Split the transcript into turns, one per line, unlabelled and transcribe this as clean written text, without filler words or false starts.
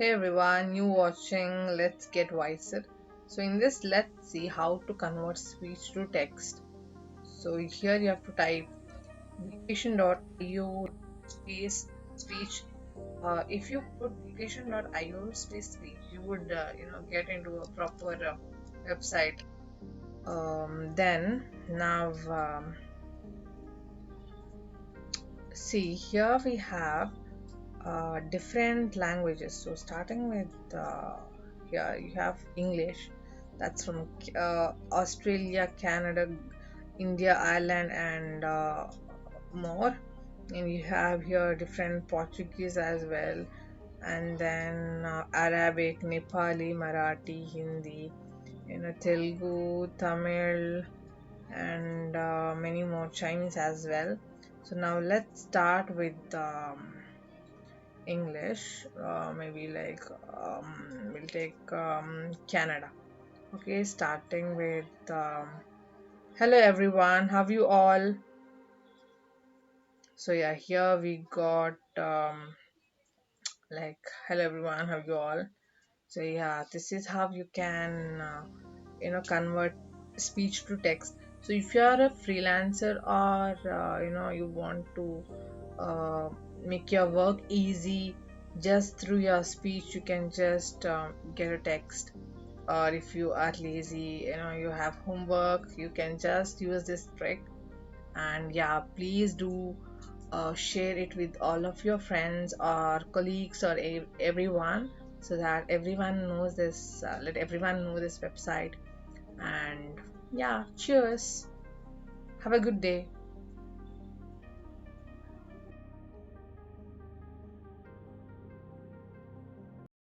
Hey everyone, you watching Let's Get Wiser. So in this, let's see how to convert speech to text. So here you have to type vacation.io space speech. If you put vacation.io space speech, you would get into a proper website. Then now see here we have different languages. So starting with here you have English. That's from Australia, Canada, India, Ireland, and more. And you have here different Portuguese as well, and then Arabic, Nepali, Marathi, Hindi, Telugu, Tamil, and many more Chinese as well. So now let's start with English. Maybe like we'll take Canada. Okay, starting with hello everyone, how you all? So yeah, here we got like hello everyone, how you all? So yeah, this is how you can convert speech to text. So if you are a freelancer or you want to make your work easy just through your speech, you can just get a text. Or if you are lazy, you have homework, you can just use this trick. And yeah, please do share it with all of your friends or colleagues or everyone, so that everyone knows this, let everyone know this website. And yeah, cheers, have a good day.